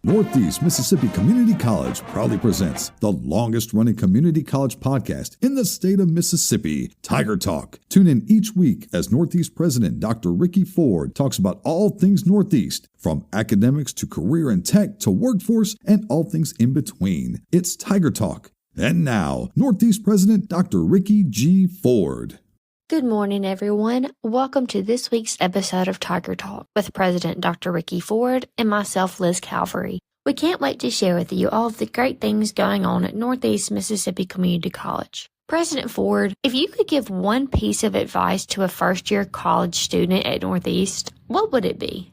Northeast Mississippi Community College proudly presents the longest-running community college podcast in the state of Mississippi, Tiger Talk. Tune in each week as Northeast President Dr. Ricky Ford talks about all things Northeast, from academics to career and tech to workforce and all things in between. It's Tiger Talk. And now, Northeast President Dr. Ricky G. Ford. Good morning, everyone. Welcome to this week's episode of Tiger Talk with President Dr. Ricky Ford and myself, Liz Calvery. We can't wait to share with you all of the great things going on at Northeast Mississippi Community College. President Ford, if you could give one piece of advice to a first-year college student at Northeast, what would it be?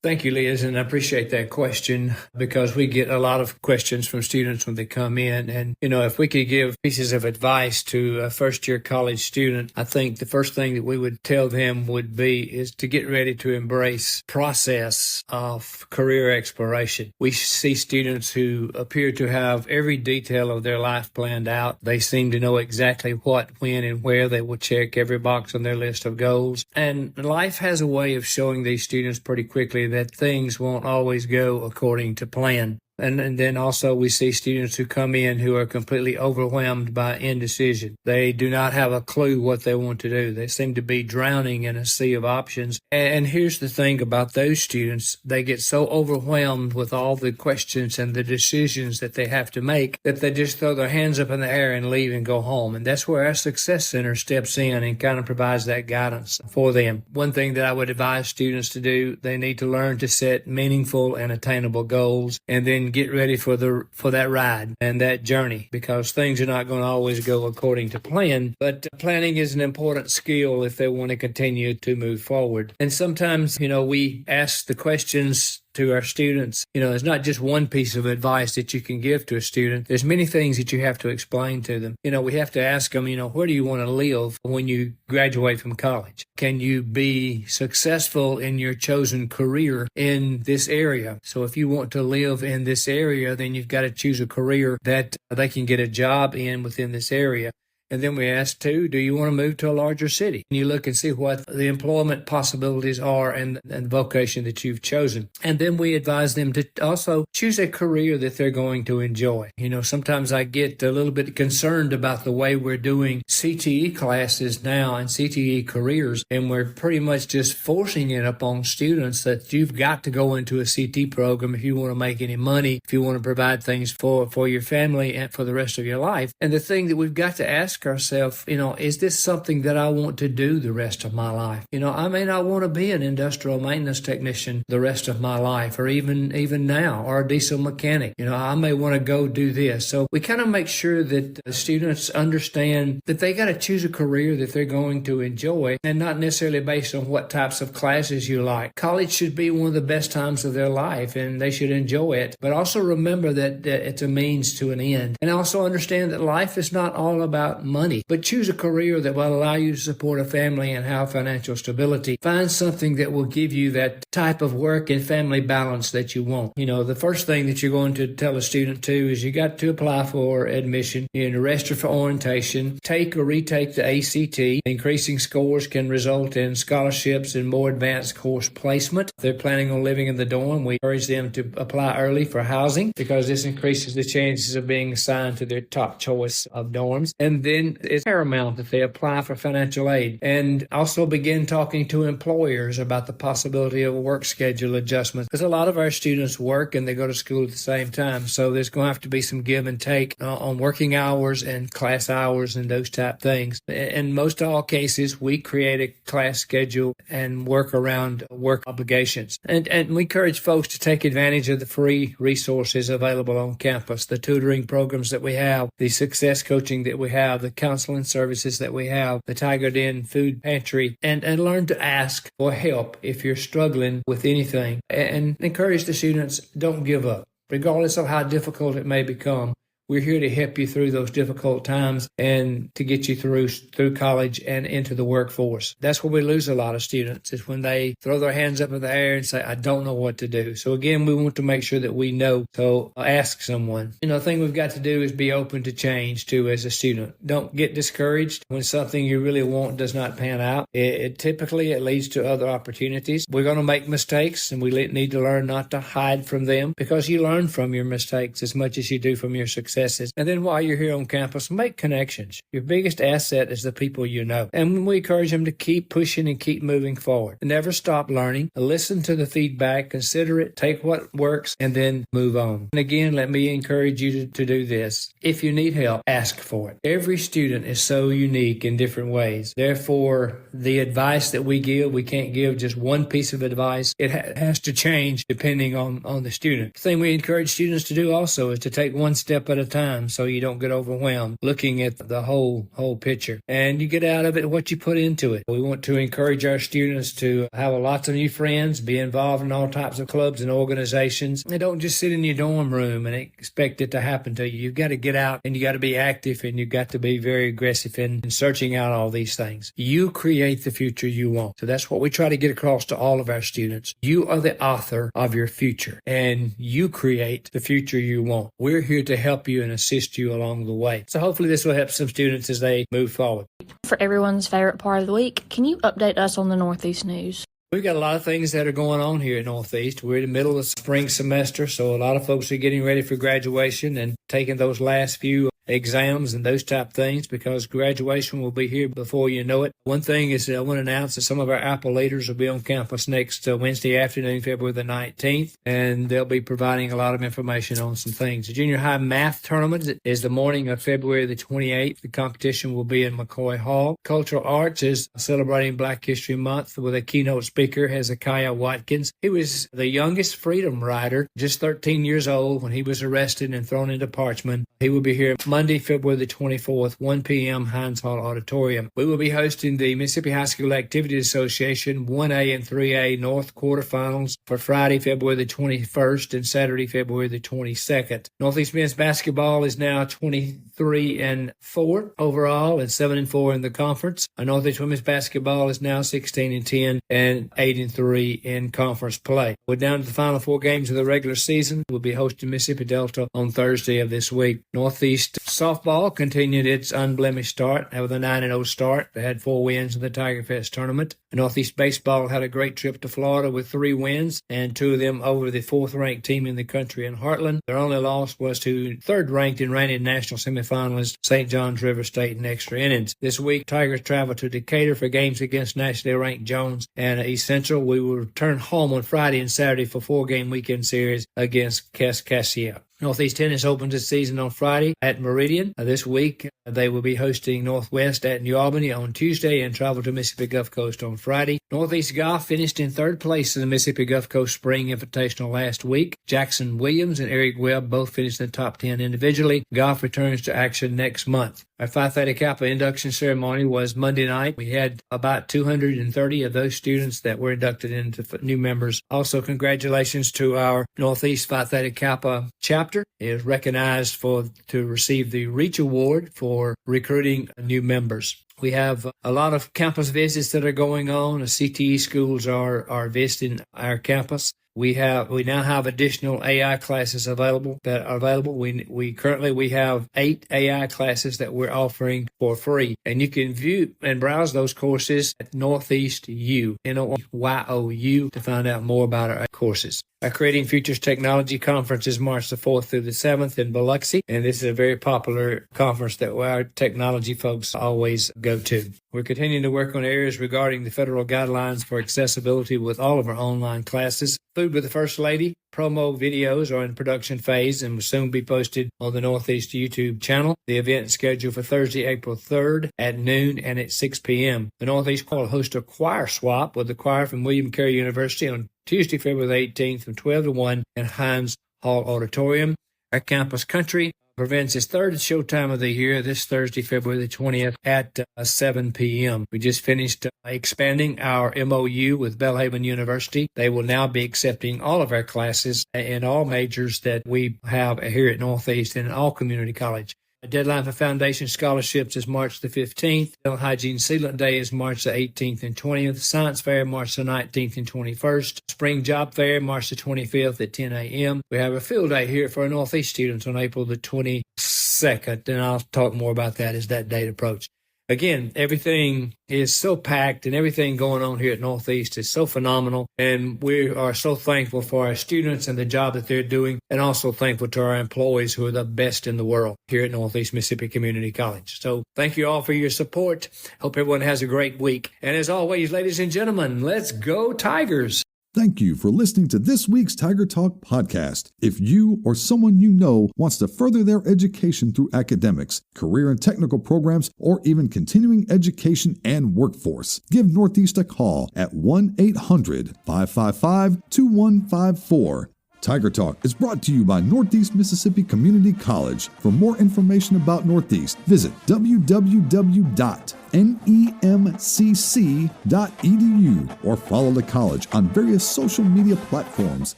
Thank you, Liz, and I appreciate that question because we get a lot of questions from students when they come in. And, if we could give pieces of advice to a first-year college student, I think the first thing that we would tell them is to get ready to embrace process of career exploration. We see students who appear to have every detail of their life planned out. They seem to know exactly what, when, and where. They will check every box on their list of goals. And life has a way of showing these students pretty quickly that things won't always go according to plan. And then also we see students who come in who are completely overwhelmed by indecision. They do not have a clue what they want to do. They seem to be drowning in a sea of options. And here's the thing about those students. They get so overwhelmed with all the questions and the decisions that they have to make that they just throw their hands up in the air and leave and go home. And that's where our Success Center steps in and kind of provides that guidance for them. One thing that I would advise students to do, they need to learn to set meaningful and attainable goals and then get ready for that ride and that journey, because things are not going to always go according to plan, but planning is an important skill if they want to continue to move forward. And sometimes, we ask the questions to our students. There's not just one piece of advice that you can give to a student. There's many things that you have to explain to them. We have to ask them, where do you want to live when you graduate from college? Can you be successful in your chosen career in this area? So if you want to live in this area, then you've got to choose a career that they can get a job in within this area. And then we ask, too, do you want to move to a larger city? And you look and see what the employment possibilities are and the vocation that you've chosen. And then we advise them to also choose a career that they're going to enjoy. Sometimes I get a little bit concerned about the way we're doing CTE classes now and CTE careers, and we're pretty much just forcing it upon students that you've got to go into a CT program if you want to make any money, if you want to provide things for your family and for the rest of your life. And the thing that we've got to ask ourselves, is this something that I want to do the rest of my life? I may not want to be an industrial maintenance technician the rest of my life, or even now, or a diesel mechanic. I may want to go do this. So we kind of make sure that students understand that they got to choose a career that they're going to enjoy, and not necessarily based on what types of classes you like. College should be one of the best times of their life, and they should enjoy it. But also remember that it's a means to an end. And also understand that life is not all about money, but choose a career that will allow you to support a family and have financial stability. Find something that will give you that type of work and family balance that you want. The first thing that you're going to tell a student too is you got to apply for admission, register for orientation, take or retake the ACT. Increasing scores can result in scholarships and more advanced course placement. If they're planning on living in the dorm, we encourage them to apply early for housing, because this increases the chances of being assigned to their top choice of dorms. And then it's paramount that they apply for financial aid, and also begin talking to employers about the possibility of a work schedule adjustment, because a lot of our students work and they go to school at the same time. So there's going to have to be some give and take on working hours and class hours and those type things. In most all cases, we create a class schedule and work around work obligations. And we encourage folks to take advantage of the free resources available on campus, the tutoring programs that we have, the success coaching that we have, the counseling services that we have, the Tiger Den food pantry, and learn to ask for help if you're struggling with anything. And encourage the students, don't give up. Regardless of how difficult it may become, We're here to help you through those difficult times and to get you through college and into the workforce. That's where we lose a lot of students, is when they throw their hands up in the air and say, I don't know what to do. So again, we want to make sure that we know. So ask someone. The thing we've got to do is be open to change too as a student. Don't get discouraged when something you really want does not pan out. It typically leads to other opportunities. We're going to make mistakes, and we need to learn not to hide from them, because you learn from your mistakes as much as you do from your successes. And then while you're here on campus, make connections. Your biggest asset is the people you know. And we encourage them to keep pushing and keep moving forward. Never stop learning. Listen to the feedback, consider it, take what works, and then move on. And again, let me encourage you to do this. If you need help, ask for it. Every student is so unique in different ways. Therefore, the advice that we give, we can't give just one piece of advice. It has to change depending on the student. The thing we encourage students to do also is to take one step at a time, so you don't get overwhelmed looking at the whole picture. And you get out of it what you put into it. We want to encourage our students to have lots of new friends, be involved in all types of clubs and organizations. And don't just sit in your dorm room and expect it to happen to you. You've got to get out, and you got to be active, and you've got to be very aggressive in searching out all these things. You create the future you want. So that's what we try to get across to all of our students. You are the author of your future, and you create the future you want. We're here to help you and assist you along the way. So hopefully this will help some students as they move forward. For everyone's favorite part of the week, can you update us on the Northeast news? We've got a lot of things that are going on here at Northeast. We're in the middle of the spring semester, so a lot of folks are getting ready for graduation and taking those last few exams and those type things, because graduation will be here before you know it. One thing is I want to announce that some of our Apple leaders will be on campus next Wednesday afternoon, February the 19th, and they'll be providing a lot of information on some things. The junior high math tournament is the morning of February the 28th. The competition will be in McCoy Hall. Cultural Arts is celebrating Black History Month with a keynote speaker, Hezekiah Watkins. He was the youngest freedom rider, just 13 years old, when he was arrested and thrown into Parchman. He will be here Monday, February the 24th, 1 p.m., Hines Hall Auditorium. We will be hosting the Mississippi High School Activities Association 1A and 3A North quarterfinals for Friday, February the 21st, and Saturday, February the 22nd. Northeast men's basketball is now 23-4 overall and 7-4 in the conference. Northeast women's basketball is now 16-10 and 8-3 in conference play. We're down to the final 4 games of the regular season. We'll be hosting Mississippi Delta on Thursday of this week. Northeast softball continued its unblemished start with a 9-0 start. They had 4 wins in the Tiger Fest tournament. Northeast baseball had a great trip to Florida with 3 wins, and 2 of them over the 4th-ranked team in the country in Heartland. Their only loss was to 3rd-ranked and reigning national semifinalist St. John's River State in extra innings. This week, Tigers travel to Decatur for games against nationally ranked Jones and East Central. We will return home on Friday and Saturday for 4-game weekend series against Kaskaskia. Northeast Tennis opens its season on Friday at Meridian. This week, they will be hosting Northwest at New Albany on Tuesday and travel to Mississippi Gulf Coast on Friday. Northeast Golf finished in 3rd place in the Mississippi Gulf Coast Spring Invitational last week. Jackson Williams and Eric Webb both finished in the top 10 individually. Golf returns to action next month. Our Phi Theta Kappa induction ceremony was Monday night. We had about 230 of those students that were inducted into new members. Also, congratulations to our Northeast Phi Theta Kappa chapter. It is recognized to receive the Reach Award for recruiting new members. We have a lot of campus visits that are going on. The CTE schools are visiting our campus. We now have additional AI classes available. We currently have 8 AI classes that we're offering for free, and you can view and browse those courses at Northeast U, NOYOU, to find out more about our courses. Our Creating Futures Technology Conference is March the 4th through the 7th in Biloxi, and this is a very popular conference that our technology folks always go to. We're continuing to work on areas regarding the federal guidelines for accessibility with all of our online classes. Food with the First Lady promo videos are in production phase and will soon be posted on the Northeast YouTube channel. The event is scheduled for Thursday, April 3rd at noon and at 6 p.m. The Northeast will host a choir swap with the choir from William Carey University on Tuesday, February 18th from 12 to 1 at Hines Hall Auditorium. Our campus country prevents its third showtime of the year this Thursday, February the 20th at 7 p.m. We just finished expanding our MOU with Belhaven University. They will now be accepting all of our classes in all majors that we have here at Northeast and in all community college. The deadline for foundation scholarships is March the 15th. Dental Hygiene Sealant Day is March the 18th and 20th. Science Fair, March the 19th and 21st. Spring Job Fair, March the 25th at 10 a.m. We have a field day here for our Northeast students on April the 22nd, and I'll talk more about that as that date approaches. Again, everything is so packed and everything going on here at Northeast is so phenomenal. And we are so thankful for our students and the job that they're doing, and also thankful to our employees who are the best in the world here at Northeast Mississippi Community College. So thank you all for your support. Hope everyone has a great week. And as always, ladies and gentlemen, let's go Tigers. Thank you for listening to this week's Tiger Talk podcast. If you or someone you know wants to further their education through academics, career and technical programs, or even continuing education and workforce, give Northeast a call at 1-800-555-2154. Tiger Talk is brought to you by Northeast Mississippi Community College. For more information about Northeast, visit www.nemcc.edu or follow the college on various social media platforms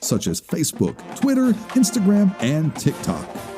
such as Facebook, Twitter, Instagram, and TikTok.